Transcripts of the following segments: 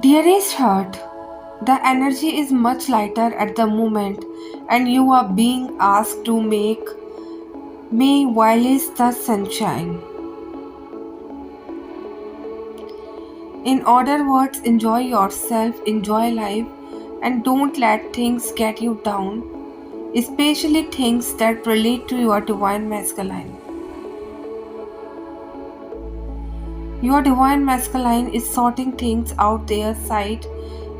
Dearest heart, the energy is much lighter at the moment, and you are being asked to make May while is the sunshine. In other words, enjoy yourself, enjoy life, and don't let things get you down, especially things that relate to your divine masculine. Your divine masculine is sorting things out their side,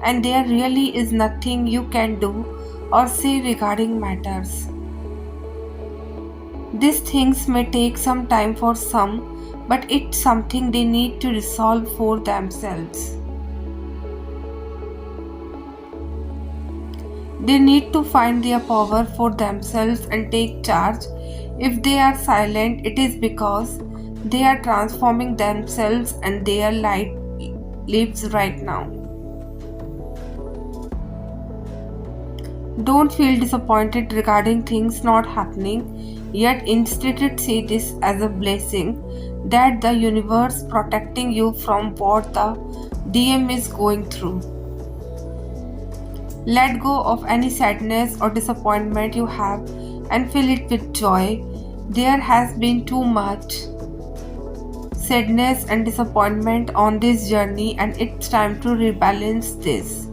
and there really is nothing you can do or say regarding matters. These things may take some time for some, but it's something they need to resolve for themselves. They need to find their power for themselves and take charge. If they are silent, it is because they are transforming themselves and their light lives right now. Don't feel disappointed regarding things not happening, yet instead see this as a blessing that the universe protecting you from what the DM is going through. Let go of any sadness or disappointment you have and fill it with joy. There has been too much sadness and disappointment on this journey, and it's time to rebalance this.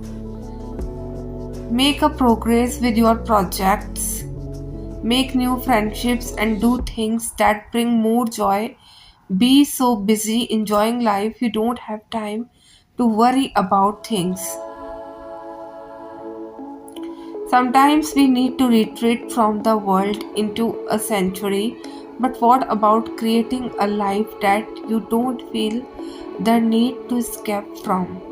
Make a progress with your projects, make new friendships, and do things that bring more joy. Be so busy enjoying life you don't have time to worry about things. Sometimes we need to retreat from the world into a sanctuary, but what about creating a life that you don't feel the need to escape from?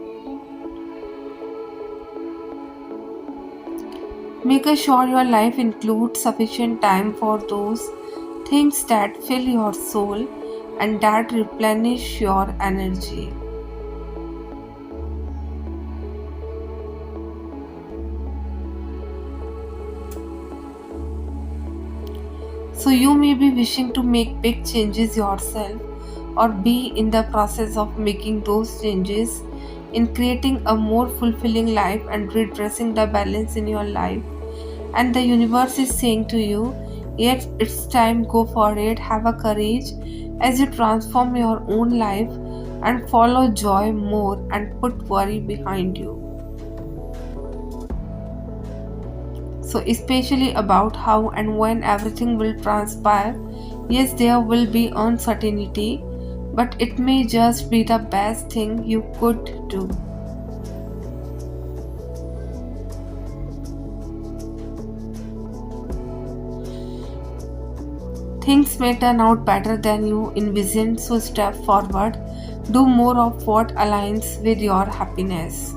Make sure your life includes sufficient time for those things that fill your soul and that replenish your energy. So, you may be wishing to make big changes yourself or be in the process of making those changes in creating a more fulfilling life and redressing the balance in your life. And the universe is saying to you, yes, it's time, go for it, have a courage as you transform your own life and follow joy more and put worry behind you. So, especially about how and when everything will transpire, yes, there will be uncertainty, but it may just be the best thing you could do. Things may turn out better than you envisioned, so step forward. Do more of what aligns with your happiness.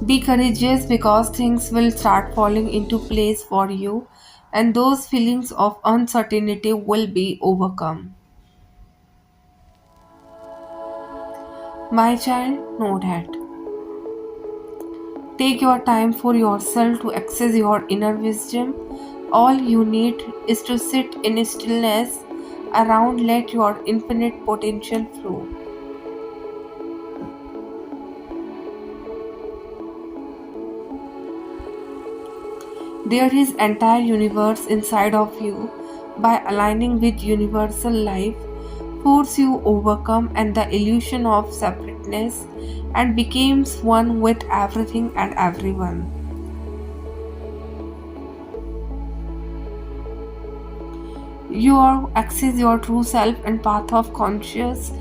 Be courageous because things will start falling into place for you and those feelings of uncertainty will be overcome. My child, know that. Take your time for yourself to access your inner wisdom. All you need is to sit in stillness around, let your infinite potential flow. There is entire universe inside of you. By aligning with universal life, force you overcome and the illusion of separateness and becomes one with everything and everyone. You access your true self and path of conscious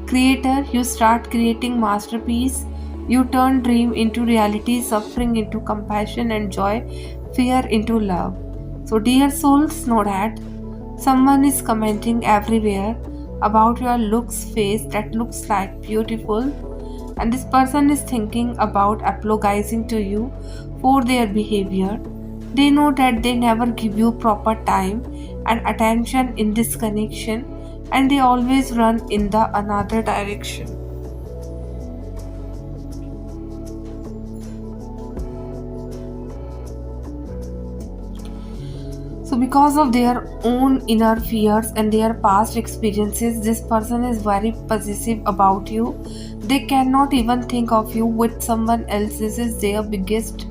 creator. You start creating masterpiece. You turn dream into reality, suffering into compassion, and joy, fear into love. So, dear souls, know that someone is commenting everywhere about your looks face that looks like beautiful, and this person is thinking about apologizing to you for their behavior. They know that they never give you proper time and attention in this connection, and they always run in the another direction. So So, because of their own inner fears and their past experiences, this person is very possessive about you. They cannot even think of you with someone else. This is their biggest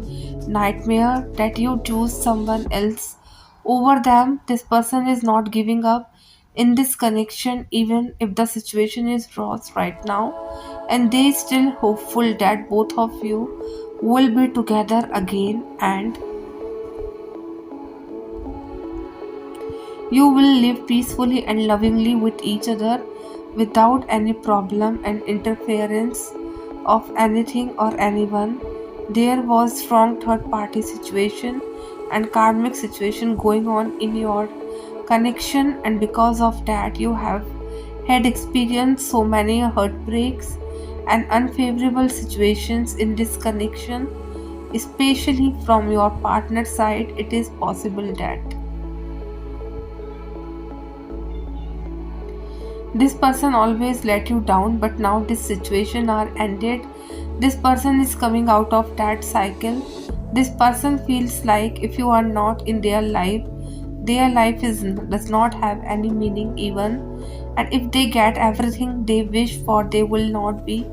nightmare, that you choose someone else over them. This person is not giving up in this connection, even if the situation is rough right now, and they still hopeful that both of you will be together again, and you will live peacefully and lovingly with each other without any problem and interference of anything or anyone. There was strong third party situation and karmic situation going on in your connection, and because of that you have had experienced so many heartbreaks and unfavorable situations in this connection, especially from your partner side. It is possible that this person always let you down, but now this situation are ended. This person is coming out of that cycle. This person feels like if you are not in their life does not have any meaning even. And if they get everything they wish for, they will not be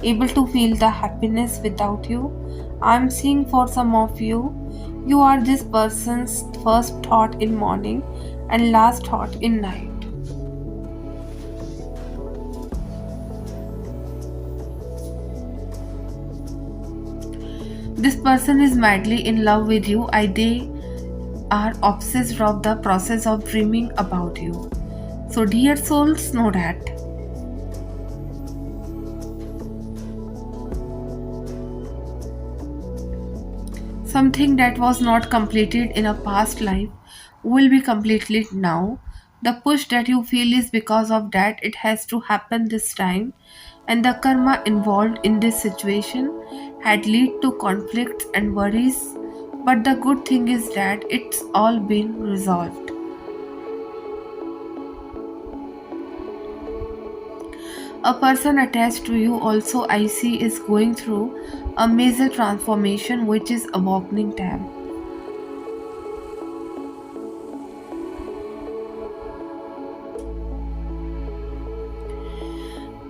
able to feel the happiness without you. I'm seeing for some of you, you are this person's first thought in morning and last thought in night. This person is madly in love with you. They are obsessed of the process of dreaming about you. So, dear souls, know that something that was not completed in a past life will be completed now. The push that you feel is because of that it has to happen this time, and the karma involved in this situation had led to conflicts and worries. But the good thing is that it's all been resolved. A person attached to you also I see is going through a major transformation which is awakening them.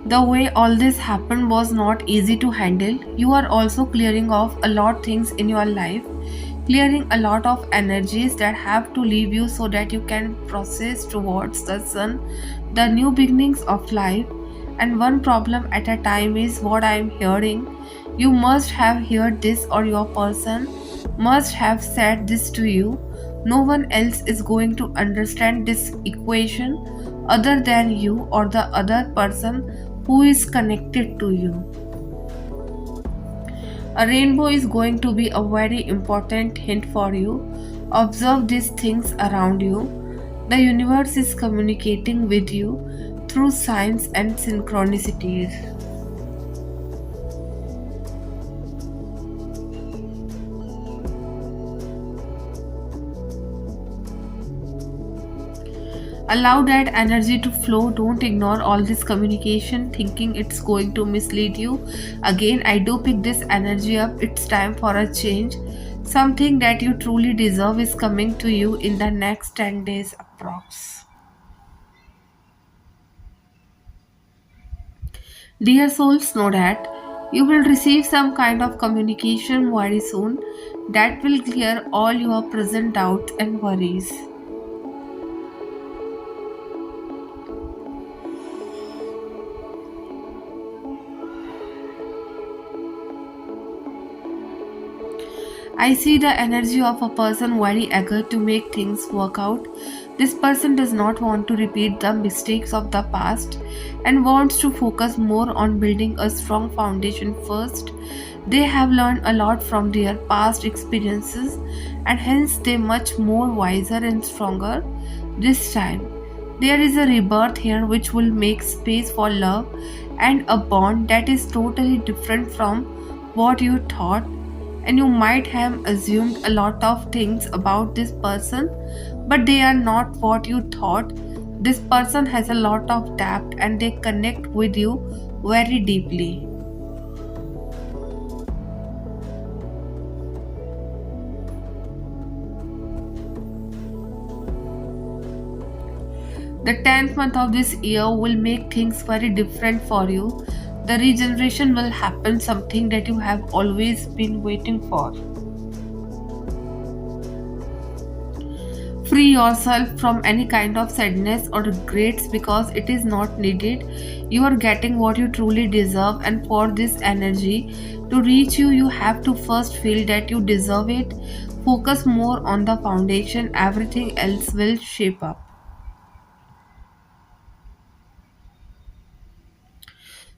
The way all this happened was not easy to handle. You are also clearing off a lot things in your life, clearing a lot of energies that have to leave you so that you can process towards the sun, the new beginnings of life. And one problem at a time is what I am hearing. You must have heard this, or your person must have said this to you. No one else is going to understand this equation other than you or the other person who is connected to you. A rainbow is going to be a very important hint for you. Observe these things around you. The universe is communicating with you through signs and synchronicities. Allow that energy to flow. Don't ignore all this communication thinking it's going to mislead you. Again, I do pick this energy up. It's time for a change. Something that you truly deserve is coming to you in the next 10 days approx. Dear souls, know that you will receive some kind of communication very soon that will clear all your present doubts and worries. I see the energy of a person very eager to make things work out. This person does not want to repeat the mistakes of the past and wants to focus more on building a strong foundation first. They have learned a lot from their past experiences, and hence they much more wiser and stronger this time. There is a rebirth here which will make space for love and a bond that is totally different from what you thought. And you might have assumed a lot of things about this person, but they are not what you thought. This person has a lot of depth and they connect with you very deeply. The 10th month of this year will make things very different for you. The regeneration will happen, something that you have always been waiting for. Free yourself from any kind of sadness or regrets because it is not needed. You are getting what you truly deserve, and for this energy to reach you, you have to first feel that you deserve it. Focus more on the foundation, everything else will shape up.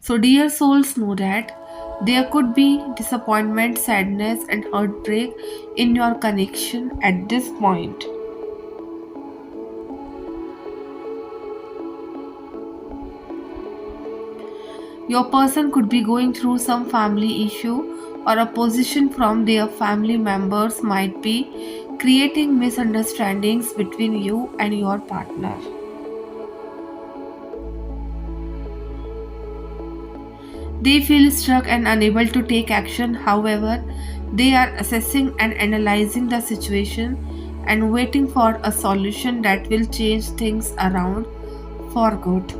So, dear souls, know that there could be disappointment, sadness, and heartbreak in your connection at this point. Your person could be going through some family issue, or opposition from their family members might be creating misunderstandings between you and your partner. They feel stuck and unable to take action. However, they are assessing and analyzing the situation and waiting for a solution that will change things around for good.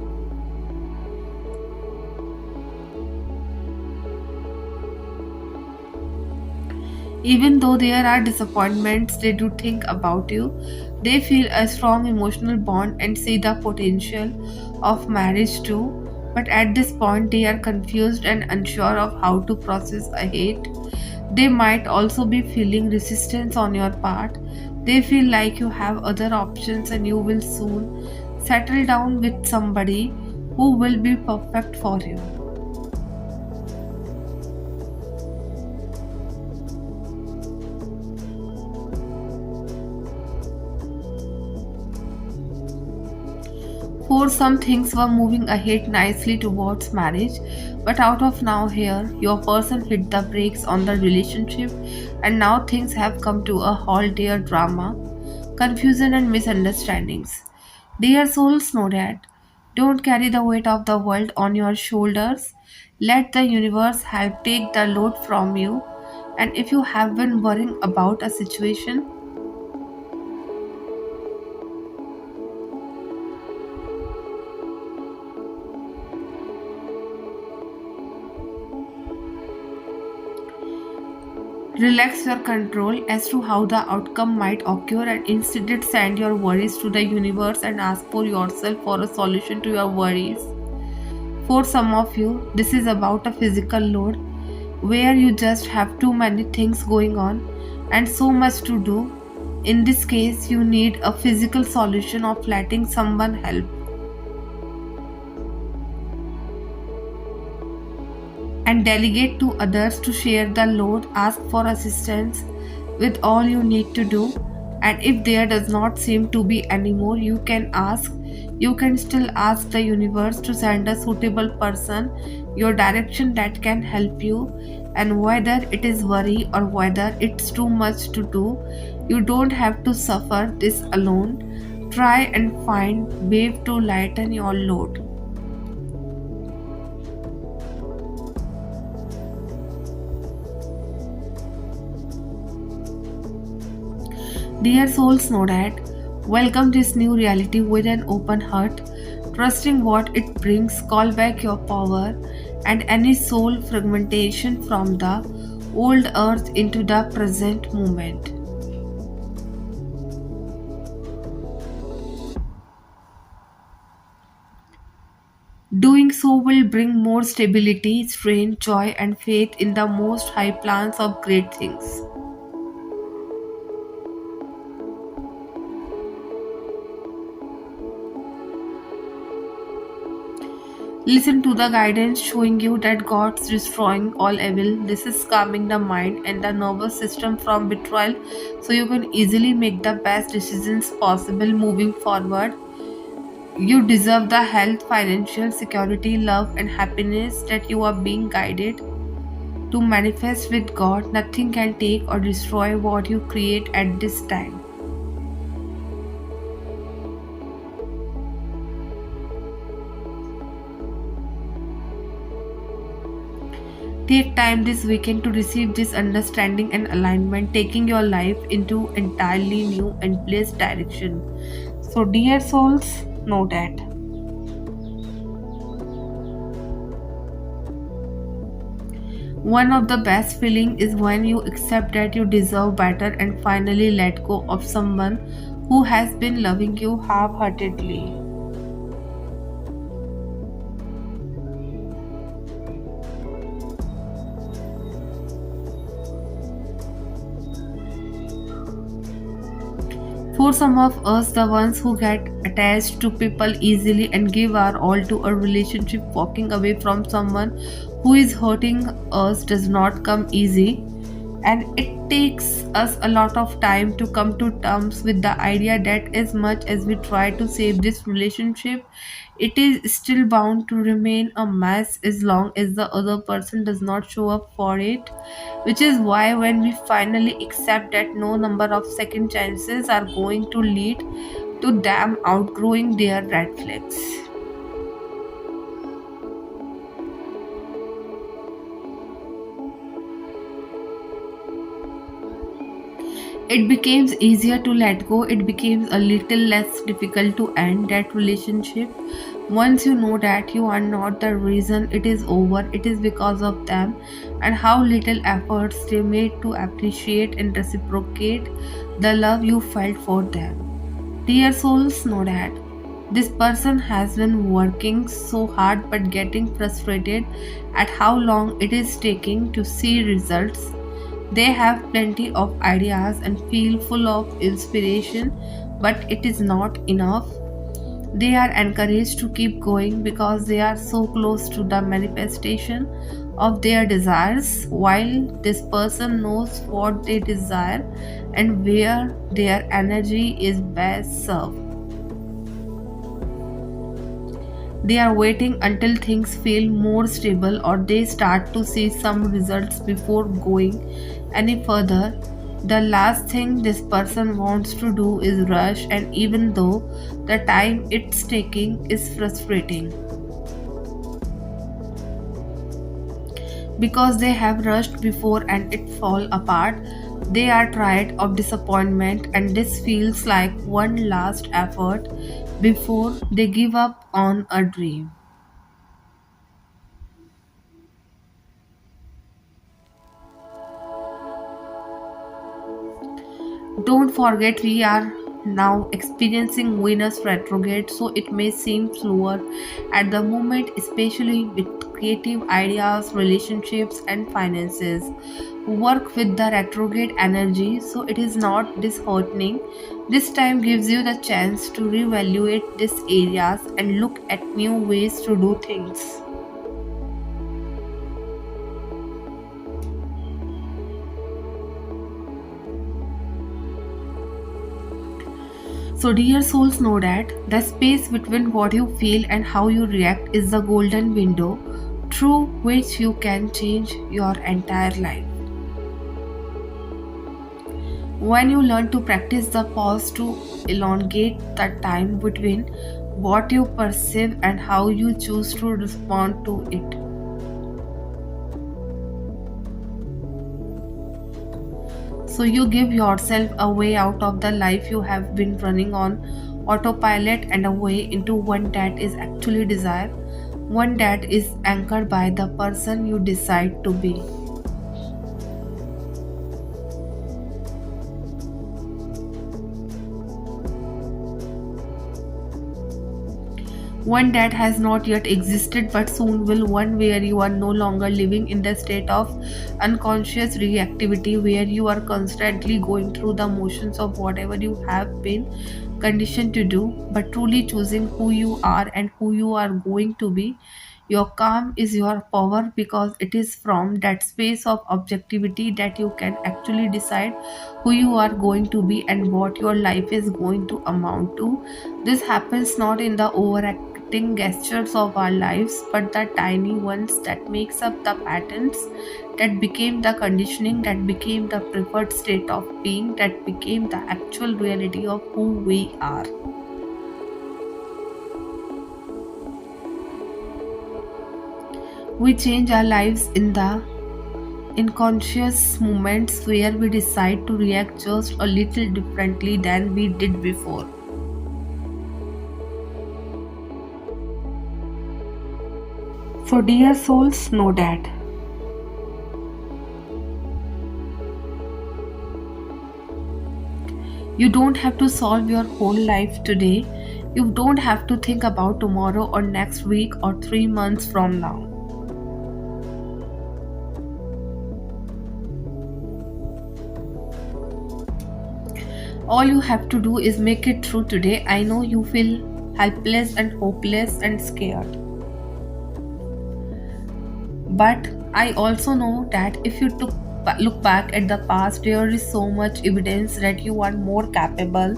Even though there are disappointments, they do think about you. They feel a strong emotional bond and see the potential of marriage too. But at this point, they are confused and unsure of how to process ahead. They might also be feeling resistance on your part. They feel like you have other options and you will soon settle down with somebody who will be perfect for you. For some, things were moving ahead nicely towards marriage, but out of now here, your person hit the brakes on the relationship, and now things have come to a halt. Dear drama, confusion, and misunderstandings. Dear souls, know that. Don't carry the weight of the world on your shoulders. Let the universe help take the load from you. And if you have been worrying about a situation, relax your control as to how the outcome might occur and instead send your worries to the universe and ask for yourself for a solution to your worries. For some of you, this is about a physical load where you just have too many things going on and so much to do. In this case, you need a physical solution of letting someone help and delegate to others to share the load. Ask for assistance with all you need to do, and if there does not seem to be any more you can still ask the universe to send a suitable person your direction that can help you. And whether it is worry or whether it's too much to do, you don't have to suffer this alone. Try and find wave to lighten your load. Dear souls, know that. Welcome this new reality with an open heart, trusting what it brings. Call back your power and any soul fragmentation from the old earth into the present moment. Doing so will bring more stability, strength, joy, and faith in the most high plans of great things. Listen to the guidance showing you that God's destroying all evil. This is calming the mind and the nervous system from betrayal so you can easily make the best decisions possible moving forward. You deserve the health, financial security, love, and happiness that you are being guided to manifest with God. Nothing can take or destroy what you create at this time. Take time this weekend to receive this understanding and alignment, taking your life into entirely new and blessed direction. So, dear souls, know that. One of the best feeling is when you accept that you deserve better and finally let go of someone who has been loving you half-heartedly. For some of us, the ones who get attached to people easily and give our all to a relationship, walking away from someone who is hurting us does not come easy. And it takes us a lot of time to come to terms with the idea that as much as we try to save this relationship, it is still bound to remain a mess as long as the other person does not show up for it. Which is why, when we finally accept that no number of second chances are going to lead to them outgrowing their red flags, it becomes easier to let go. It becomes a little less difficult to end that relationship. Once you know that you are not the reason it is over, it is because of them and how little efforts they made to appreciate and reciprocate the love you felt for them. Dear souls, know that this person has been working so hard but getting frustrated at how long it is taking to see results. They have plenty of ideas and feel full of inspiration, but it is not enough. They are encouraged to keep going because they are so close to the manifestation of their desires, while this person knows what they desire and where their energy is best served. They are waiting until things feel more stable or they start to see some results before going any further. The last thing this person wants to do is rush, and even though the time it's taking is frustrating because they have rushed before and it fall apart, they are tired of disappointment, and this feels like one last effort before they give up on a dream. Don't forget, we are now experiencing Venus retrograde, so it may seem slower at the moment, especially with creative ideas, relationships, and finances. Work with the retrograde energy so it is not disheartening. This time gives you the chance to reevaluate these areas and look at new ways to do things. So, dear souls, know that the space between what you feel and how you react is the golden window through which you can change your entire life. When you learn to practice the pause to elongate the time between what you perceive and how you choose to respond to it. So you give yourself a way out of the life you have been running on autopilot and a way into one that is actually desire, one that is anchored by the person you decide to be. One that has not yet existed but soon will, one where you are no longer living in the state of unconscious reactivity, where you are constantly going through the motions of whatever you have been conditioned to do, but truly choosing who you are and who you are going to be. Your calm is your power because it is from that space of objectivity that you can actually decide who you are going to be and what your life is going to amount to. This happens not in the overacting gestures of our lives, but the tiny ones that makes up the patterns that became the conditioning, that became the preferred state of being, that became the actual reality of who we are. We change our lives in the unconscious moments where we decide to react just a little differently than we did before. So, dear souls, know that you don't have to solve your whole life today. You don't have to think about tomorrow or next week or 3 months from now. All you have to do is make it through today. I know you feel helpless and hopeless and scared. But I also know that if you look back at the past, there is so much evidence that you are more capable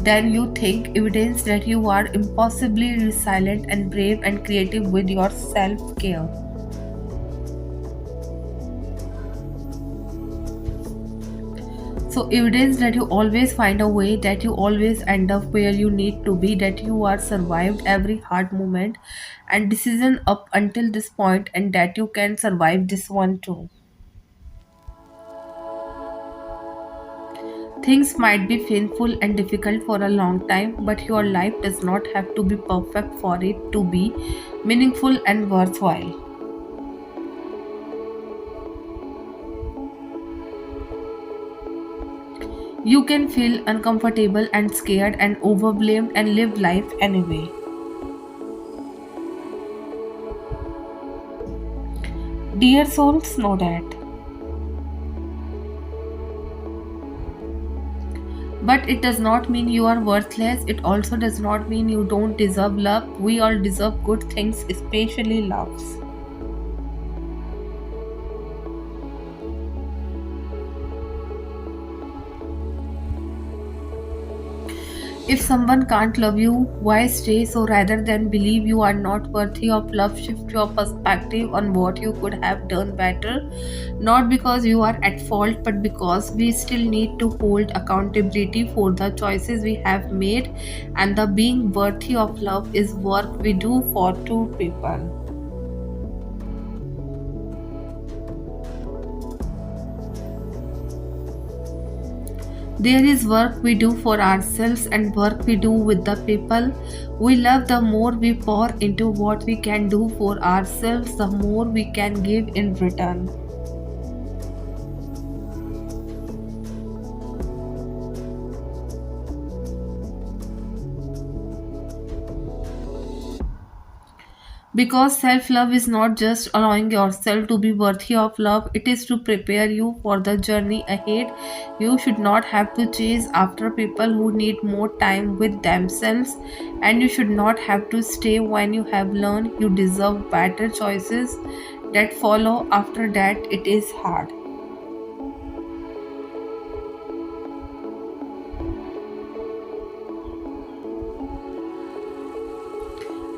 than you think, evidence that you are impossibly resilient and brave and creative with your self care. So, evidence that you always find a way, that you always end up where you need to be, that you are survived every hard moment and decision up until this point, and that you can survive this one too. Things might be painful and difficult for a long time, but your life does not have to be perfect for it to be meaningful and worthwhile. You can feel uncomfortable and scared and overwhelmed and live life anyway. Dear souls, know that. But it does not mean you are worthless. It also does not mean you don't deserve love. We all deserve good things, especially loves. If someone can't love you, why stay? So rather than believe you are not worthy of love, shift your perspective on what you could have done better. Not because you are at fault, but because we still need to hold accountability for the choices we have made, and the being worthy of love is work we do for two people. There is work we do for ourselves and work we do with the people we love. The more we pour into what we can do for ourselves, the more we can give in return. Because self love is not just allowing yourself to be worthy of love, it is to prepare you for the journey ahead. You should not have to chase after people who need more time with themselves, and you should not have to stay when you have learned you deserve better choices that follow after that. It is hard.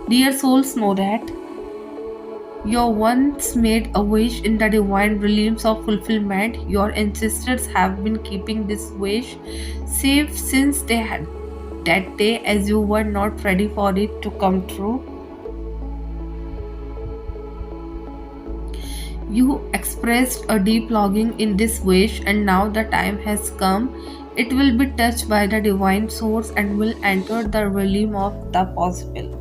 Dear souls, know that. You once made a wish in the divine realms of fulfillment. Your ancestors have been keeping this wish safe since they had that day as you were not ready for it to come true. You expressed a deep longing in this wish, and now the time has come. It will be touched by the divine source and will enter the realm of the possible.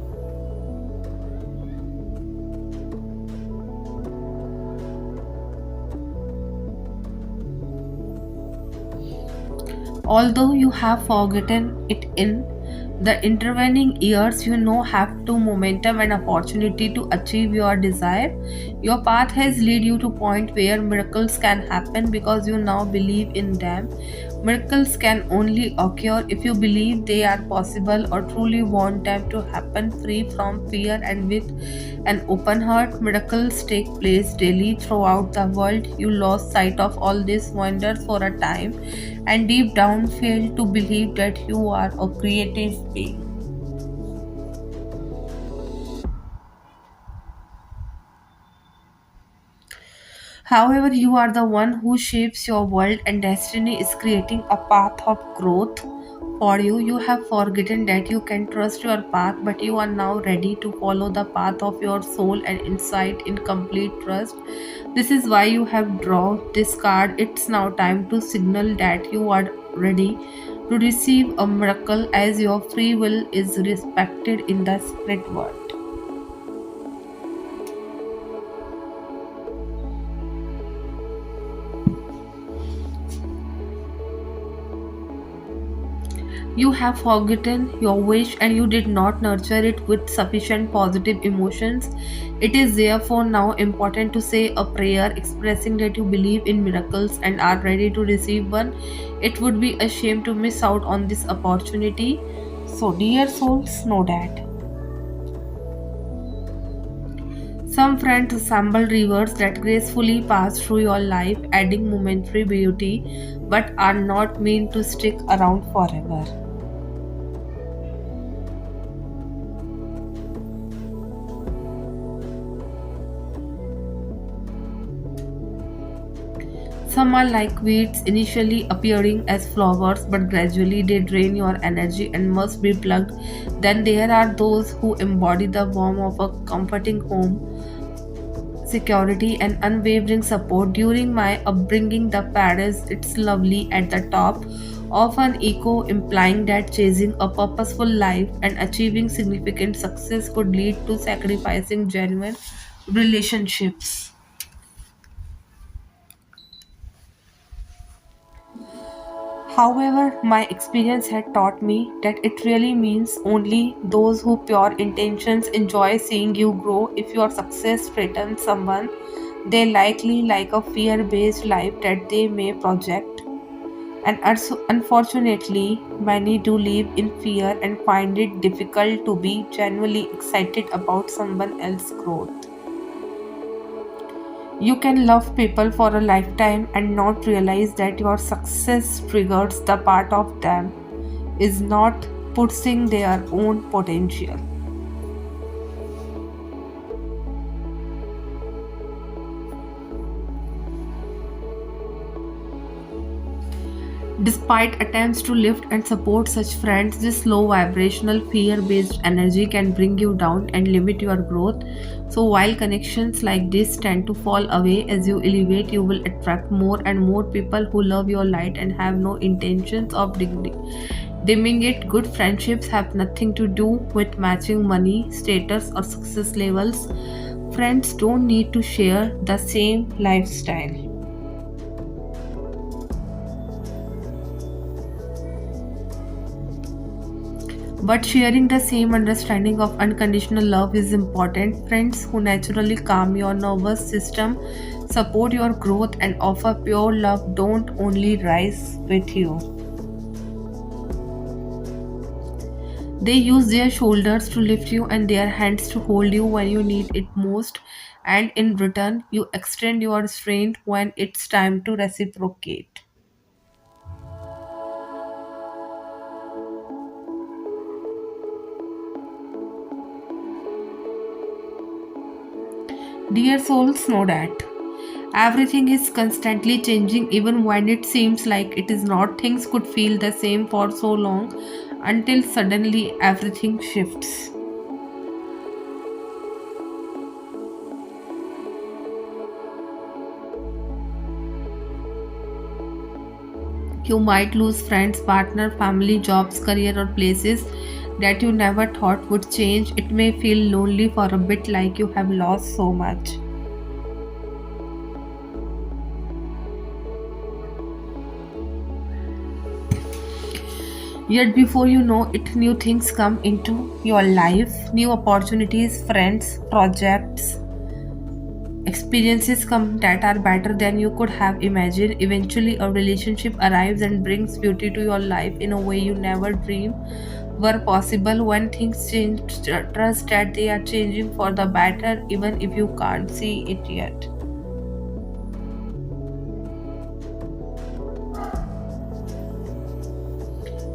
Although you have forgotten it in the intervening years, you now have to momentum and opportunity to achieve your desire. Your path has led you to point where miracles can happen because you now believe in them. Miracles can only occur if you believe they are possible or truly want them to happen, free from fear and with an open heart. Miracles take place daily throughout the world. You lost sight of all these wonders for a time and deep down failed to believe that you are a creative being. However, you are the one who shapes your world, and destiny is creating a path of growth for you. You have forgotten that you can trust your path, but you are now ready to follow the path of your soul and insight in complete trust. This is why you have drawn this card. It's now time to signal that you are ready to receive a miracle as your free will is respected in the spirit world. You have forgotten your wish and you did not nurture it with sufficient positive emotions. It is therefore now important to say a prayer expressing that you believe in miracles and are ready to receive one. It would be a shame to miss out on this opportunity. So, dear souls, know that. Some friends resemble rivers that gracefully pass through your life, adding momentary beauty, but are not meant to stick around forever. Some are like weeds, initially appearing as flowers, but gradually they drain your energy and must be plucked. Then there are those who embody the warmth of a comforting home, security, and unwavering support. During my upbringing, the Paris, it's lovely at the top of an echo, implying that chasing a purposeful life and achieving significant success could lead to sacrificing genuine relationships. However, my experience had taught me that it really means only those who pure intentions enjoy seeing you grow. If your success threatens someone, they likely like a fear-based life that they may project. And unfortunately, many do live in fear and find it difficult to be genuinely excited about someone else's growth. You can love people for a lifetime and not realize that your success triggers the part of them is not pursuing their own potential. Despite attempts to lift and support such friends, this low vibrational fear based energy can bring you down and limit your growth. So, while connections like this tend to fall away as you elevate, you will attract more and more people who love your light and have no intentions of dimming it. Good friendships have nothing to do with matching money, status, or success levels. Friends don't need to share the same lifestyle, but sharing the same understanding of unconditional love is important. Friends who naturally calm your nervous system, support your growth, and offer pure love don't only rise with you. They use their shoulders to lift you and their hands to hold you when you need it most, and in return, you extend your strength when it's time to reciprocate. Dear souls, know that. Everything is constantly changing, even when it seems like it is not. Things could feel the same for so long until suddenly everything shifts. You might lose friends, partner, family, jobs, career, or places that you never thought would change. It may feel lonely for a bit, like you have lost so much. Yet, before you know it, new things come into your life, new opportunities, friends, projects, experiences come that are better than you could have imagined. Eventually, a relationship arrives and brings beauty to your life in a way you never dreamed were possible. When things change, trust that they are changing for the better, even if you can't see it yet.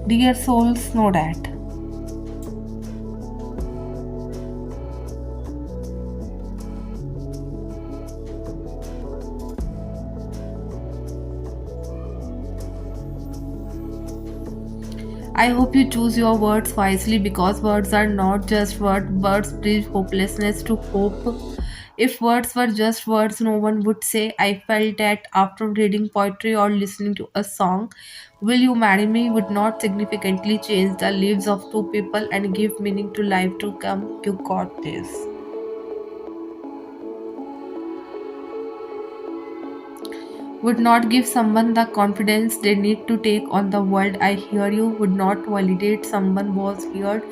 Dear souls, know that. I hope you choose your words wisely, because words are not just words. Words bridge hopelessness to hope. If words were just words, no one would say, I felt that after reading poetry or listening to a song. Will you marry me would not significantly change the lives of two people and give meaning to life to come. You got this. would not give someone the confidence they need to take on the world. I hear you. Would not validate someone was heard.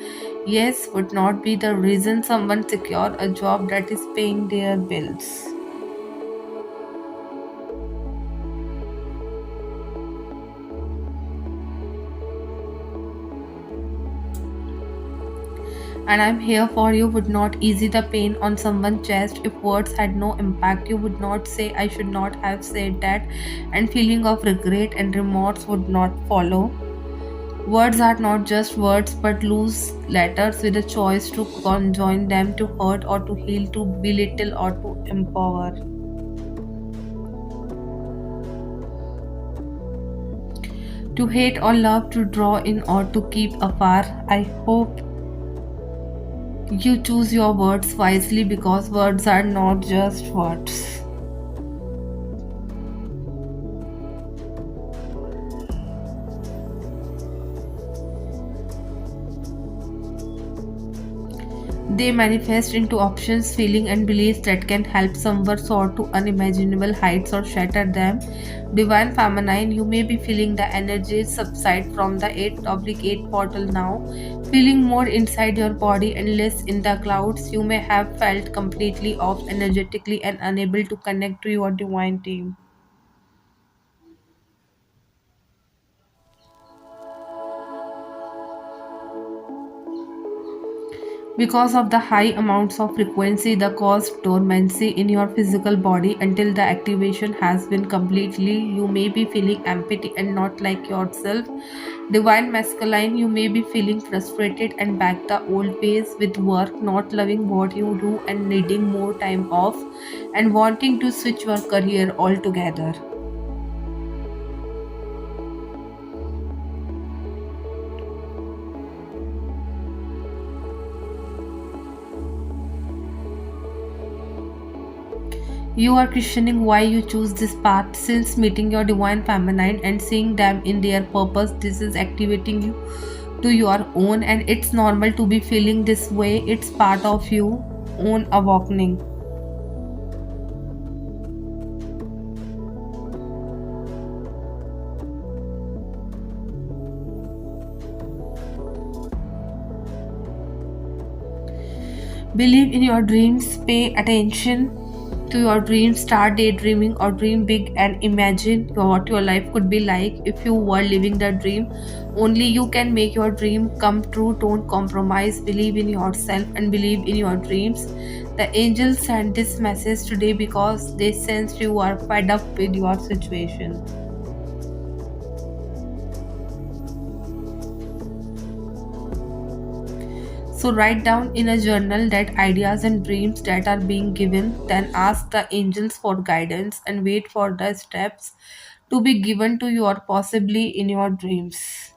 Yes, would not be the reason someone secure a job that is paying their bills. And I'm here for you would not ease the pain on someone's chest. If words had no impact, you would not say I should not have said that, and feeling of regret and remorse would not follow. Words are not just words but loose letters with a choice to conjoin them, to hurt or to heal, to belittle or to empower, to hate or love, to draw in or to keep afar. I hope you choose your words wisely because words are not just words. They manifest into options, feelings, and beliefs that can help someone soar to unimaginable heights or shatter them. Divine Feminine, you may be feeling the energies subside from the 8/8 portal now, feeling more inside your body and less in the clouds. You may have felt completely off energetically and unable to connect to your divine team. Because of the high amounts of frequency that cause dormancy in your physical body until the activation has been completely, you may be feeling empty and not like yourself. Divine Masculine, you may be feeling frustrated and back the old ways with work, not loving what you do and needing more time off and wanting to switch your career altogether. You are questioning why you choose this path since meeting your divine feminine and seeing them in their purpose. This is activating you to your own, and it's normal to be feeling this way. It's part of you own awakening. Believe in your dreams, pay attention to your dreams, start daydreaming or dream big and imagine what your life could be like if you were living the dream. Only you can make your dream come true. Don't compromise. Believe in yourself and believe in your dreams. The angels sent this message today because they sense you are fed up with your situation. So write down in a journal that ideas and dreams that are being given, then ask the angels for guidance and wait for the steps to be given to you or possibly in your dreams.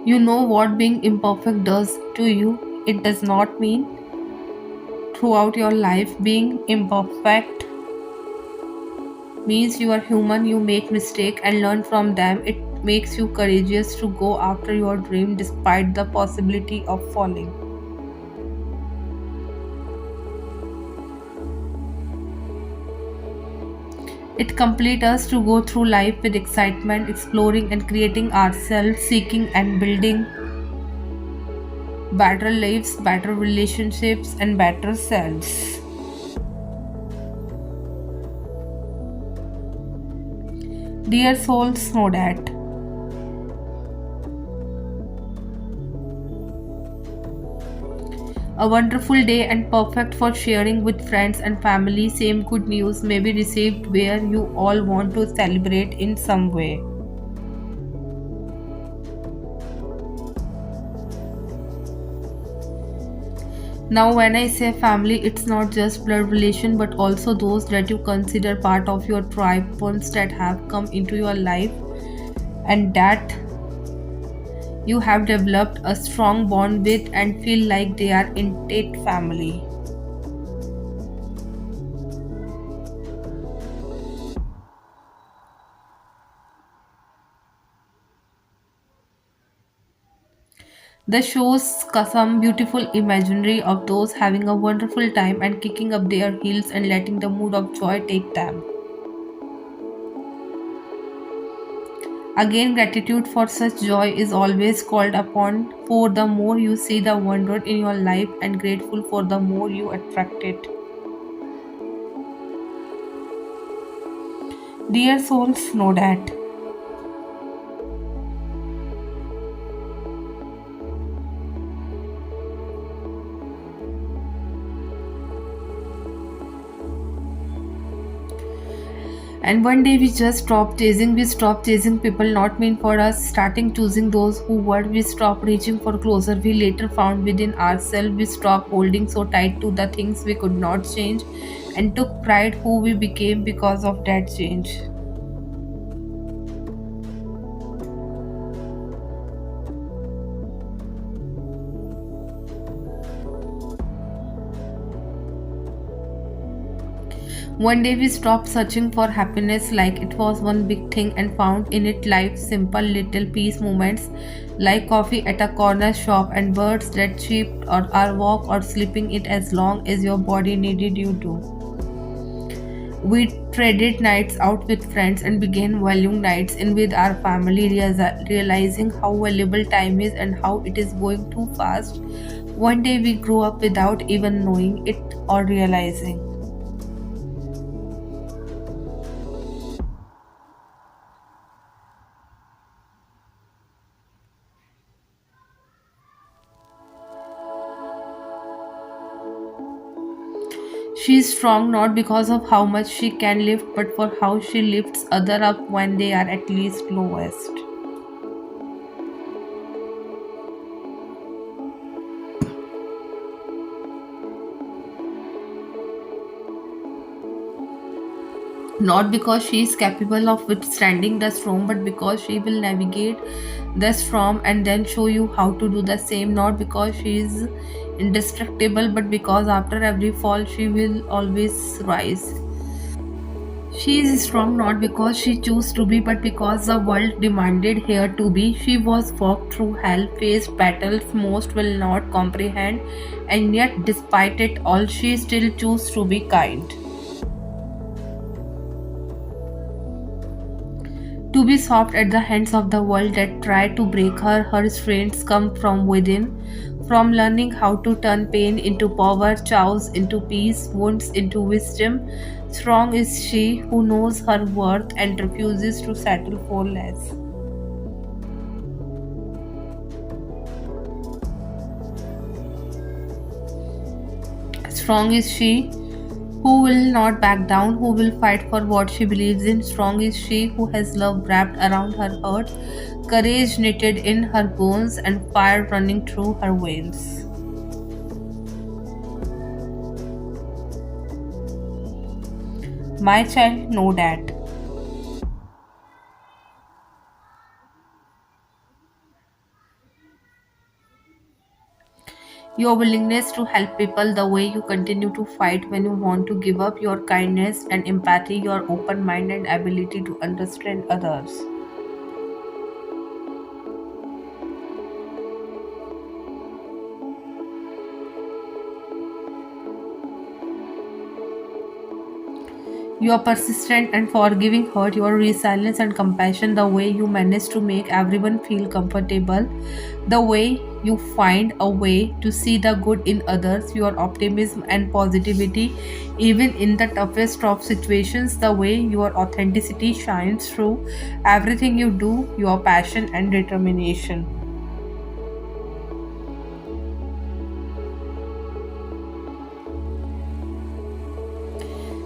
You know what being imperfect does to you. It does not mean throughout your life being imperfect means you are human, you make mistake and learn from them. It makes you courageous to go after your dream despite the possibility of falling. It completes us to go through life with excitement, exploring and creating ourselves, seeking and building better lives, better relationships, and better selves. Dear souls, know that a wonderful day and perfect for sharing with friends and family. Same good news may be received where you all want to celebrate in some way. Now, when I say family, it's not just blood relation but also those that you consider part of your tribe, ones that have come into your life and that you have developed a strong bond with and feel like they are intact family. The shows some beautiful imaginary of those having a wonderful time and kicking up their heels and letting the mood of joy take them. Again, gratitude for such joy is always called upon, for the more you see the wonder in your life, and grateful for the more you attract it. Dear souls, know that. And one day we stop chasing people not meant for us, starting choosing those who were, we stop reaching for closer we later found within ourselves, we stop holding so tight to the things we could not change and took pride who we became because of that change. One day we stopped searching for happiness like it was one big thing and found in it life's simple little peace moments like coffee at a corner shop and birds that chirped or our walk or sleeping it as long as your body needed you to. We traded nights out with friends and began valuing nights in with our family, realizing how valuable time is and how it is going too fast. One day we grew up without even knowing it or realizing. She is strong not because of how much she can lift, but for how she lifts others up when they are at least lowest. Not because she is capable of withstanding the storm, but because she will navigate the storm and then show you how to do the same. Not because she is indestructible, but because after every fall she will always rise. She is strong not because she chose to be, but because the world demanded her to be. She was walked through hell, faced battles most will not comprehend, and yet, despite it all, she still chose to be kind. To be soft at the hands of the world that tried to break her, her strengths come from within, from learning how to turn pain into power, chaos into peace, wounds into wisdom. Strong is she who knows her worth and refuses to settle for less. Strong is she who will not back down, who will fight for what she believes in. Strong is she who has love wrapped around her heart, courage knitted in her bones, and fire running through her veins. My child, know that. Your willingness to help people, the way you continue to fight when you want to give up, your kindness and empathy, your open mind and ability to understand others. Your persistent and forgiving heart, your resilience and compassion, the way you manage to make everyone feel comfortable, the way you find a way to see the good in others, your optimism and positivity, even in the toughest of situations, the way your authenticity shines through everything you do, your passion and determination.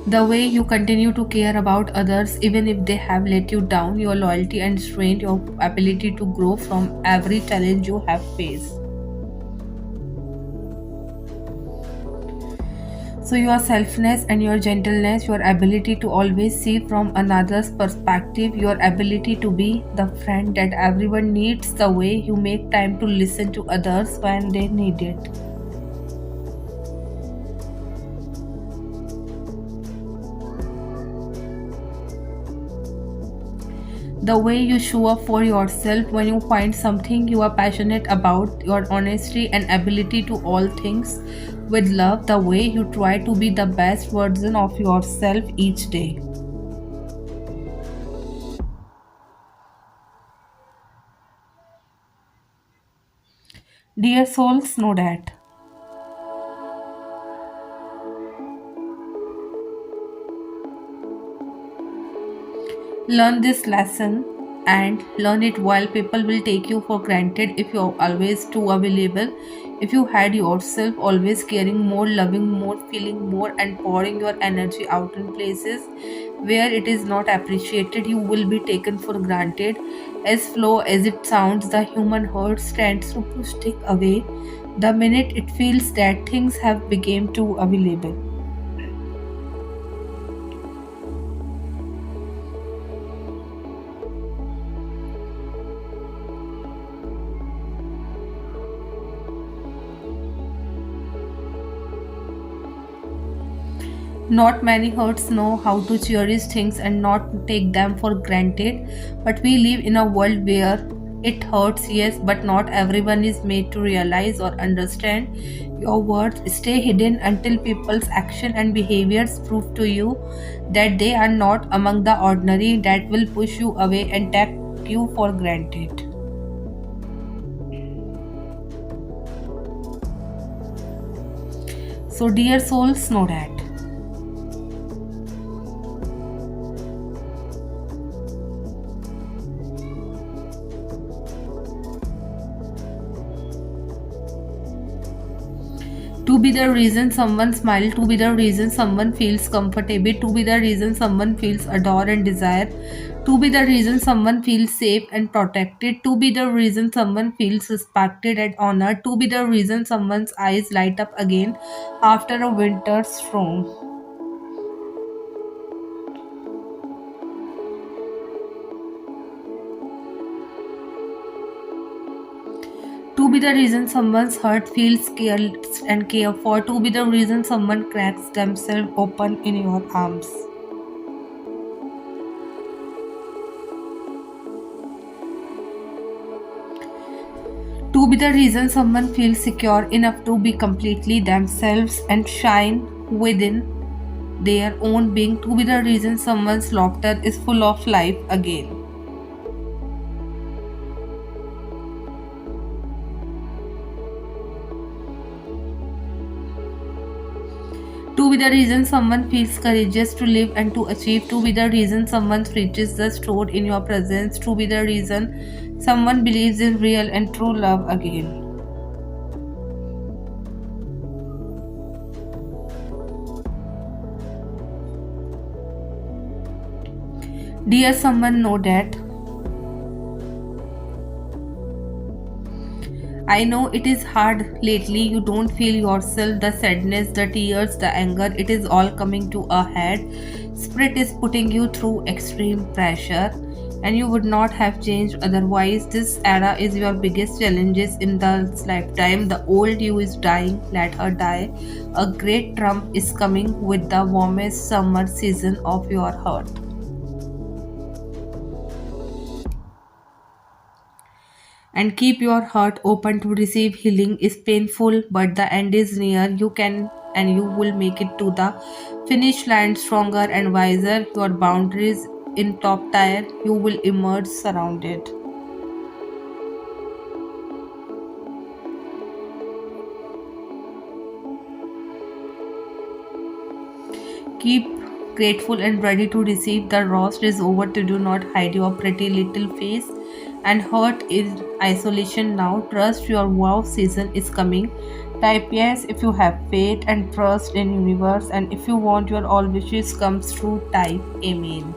The way you continue to care about others even if they have let you down, your loyalty and strength, your ability to grow from every challenge you have faced. So, your selfness and your gentleness, your ability to always see from another's perspective, your ability to be the friend that everyone needs, the way you make time to listen to others when they need it. The way you show up for yourself when you find something you are passionate about, your honesty and ability to all things with love, the way you try to be the best version of yourself each day. Dear souls, know that. Learn this lesson and learn it while people will take you for granted if you're always too available. If you had yourself always caring more, loving more, feeling more, and pouring your energy out in places where it is not appreciated, you will be taken for granted. As flow as it sounds, the human heart stands to push it away the minute it feels that things have become too available. Not many hearts know how to cherish things and not take them for granted, but we live in a world where it hurts, yes, but not everyone is made to realize or understand your worth. Stay hidden until people's action and behaviors prove to you that they are not among the ordinary, that will push you away and take you for granted. So, dear souls, know that. To be the reason someone smiles, to be the reason someone feels comfortable, to be the reason someone feels adored and desired, to be the reason someone feels safe and protected, to be the reason someone feels respected and honored, to be the reason someone's eyes light up again after a winter storm. To be the reason someone's heart feels cared and cared for, to be the reason someone cracks themselves open in your arms. To be the reason someone feels secure enough to be completely themselves and shine within their own being, to be the reason someone's laughter is full of life again. To be the reason someone feels courageous to live and to achieve, to be the reason someone reaches the stored in your presence, to be the reason someone believes in real and true love again. Dear someone, know that I know it is hard lately. You don't feel yourself, the sadness, the tears, the anger, it is all coming to a head. Spirit is putting you through extreme pressure, and you would not have changed otherwise. This era is your biggest challenges in this lifetime. The old you is dying, let her die. A great Trump is coming with the warmest summer season of your heart. And keep your heart open to receive healing is painful, but the end is near. You can and you will make it to the finish line stronger and wiser. Your boundaries in top tier, you will emerge surrounded. Keep grateful and ready to receive. The roast is over. To do not hide your pretty little face and hurt in isolation now. Trust your wow season is coming. Type yes if you have faith and trust in universe, and if you want your all wishes comes true, type amen.